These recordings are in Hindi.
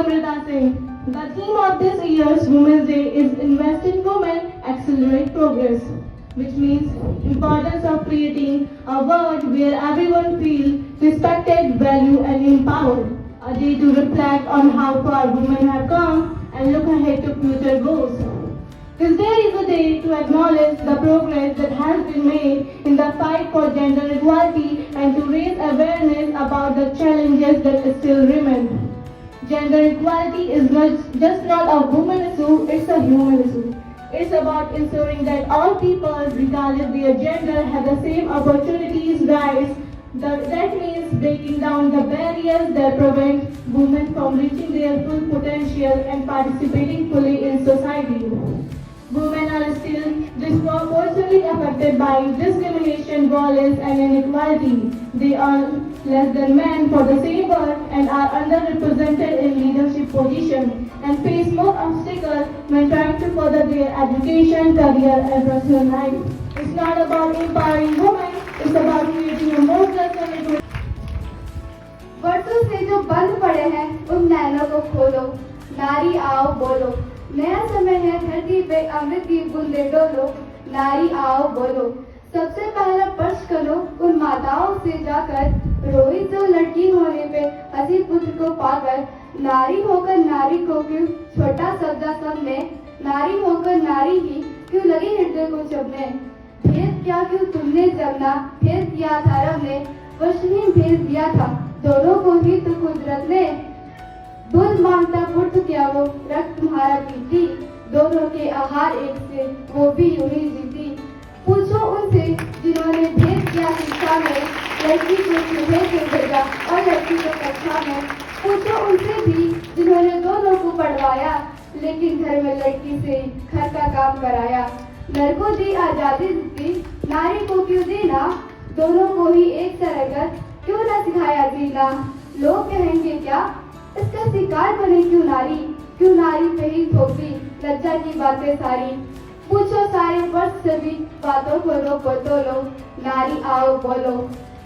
Amrita Singh. The theme of this year's Women's Day is Invest in Women, Accelerate Progress, which means importance of creating a world where everyone feels respected, valued and empowered. A day to reflect on how far women have come and look ahead to future goals. This day is a day to acknowledge the progress that has been made in the fight for gender equality and to raise awareness about the challenges that still remain. Gender equality is just not a woman issue, it's a human issue. It's about ensuring that all people, regardless of their gender, have the same opportunities, rights. That means breaking down the barriers that prevent women from reaching their full potential and participating fully in society. Women are still disproportionately affected by discrimination, violence, and inequality. They earn less than men for the same work and are underrepresented in leadership positions and face more obstacles when trying to further their education, career, and personal life. It's not about empowering women, it's about creating a more just and equal. वर्षों से जो बंद पड़े हैं उन नैनों को खोलो, नारी आओ बोलो। नया समय है, धरती पे अमृत की बूंदे डोलो, नारी आओ बोलो। सबसे पहला स्पर्श करो उन माताओं से जाकर, रोई जो लड़की होने पे हंसी पुत्र को पाकर। नारी होकर नारी को क्यों छोटा समझा सबने, नारी होकर नारी ही क्यों लगी हृदय को चुभने। भेद क्या क्यों तुमने जमना, भेद किया था रब ने, वशहीन भेज दिया था दोनों को ही तो कुदरत ने। दूध मांगता पुत्र क्या वो रक्त तुम्हारा पीती, दोनों के आहार एक से वो भी यूं ही जीती। पूछो उनसे जिन्होंने भेद किया शिक्षा में, लड़की को चूल्हे से भेजा और लड़की को कक्षा में। पूछो उनसे भी जिन्होंने दोनों को पढ़वाया, लेकिन घर में लड़की से घर का काम कराया। नर को दी आजादी दी, नारी को क्यों देना, दोनों को ही एक तरह क्यों न सिखाया जीना। लोग कहेंगे क्या इसका शिकार बने क्यों नारी पे ही थोपी लज्जा की बातें सारी। पूछो सारे वर्ष सभी बातों को रोको तोलो, नारी आओ बोलो,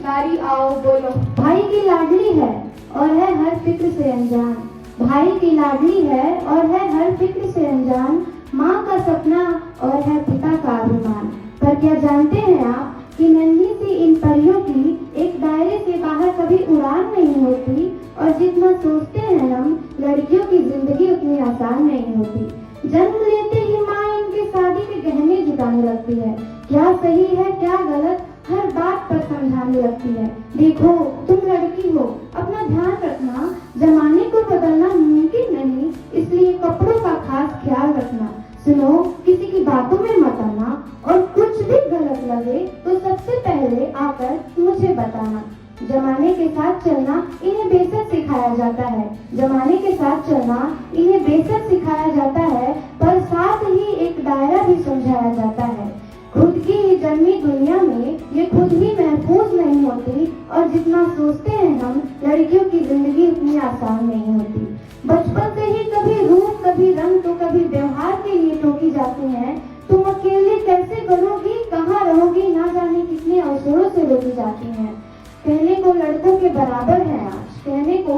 नारी आओ बोलो। भाई की लाडली है और है हर फिक्र से अनजान, भाई की लाडली है और है हर फिक्र से अनजान। माँ का सपना और है पिता का अभिमान। पर क्या जानते हैं आप कि नन्ही सी इन परियों की एक दायरे से बाहर कभी उड़ान नहीं होती, और जितना सोचते हैं हम लड़कियों की जिंदगी उतनी आसान नहीं होती। जन्म लेते ही माँ इनके शादी के गहने जुटाने लगती है, क्या सही है क्या गलत हर बात पर समझाने लगती है। देखो तुम लड़की हो, अपना ध्यान रखना, जमाने को बदलना मुमकिन नहीं, इसलिए कपड़ों का खास ख्याल रखना। सुनो किसी की बातों में मत आना, और कुछ भी गलत लगे तो सबसे पहले आकर मुझे बताना। जमाने के साथ चलना इन्हें बेशक सिखाया जाता है, जमाने के साथ चलना इन्हें बेशक सिखाया जाता है, पर साथ ही एक दायरा भी समझाया जाता है। खुद की ही जन्मी दुनिया में ये खुद ही महफूज नहीं होती, और जितना सोचते हैं हम लड़कियों की जिंदगी उतनी आसान नहीं होती। बचपन से ही कभी रूप कभी रंग तो कभी व्यवहार के लिए टोकी जाती हैं। तुम अकेले कैसे बनोगी, कहाँ रहोगी, ना जाने कितने अवसरों से रोकी जाती हैं। कहने को लड़कों के बराबर है आज, कहने को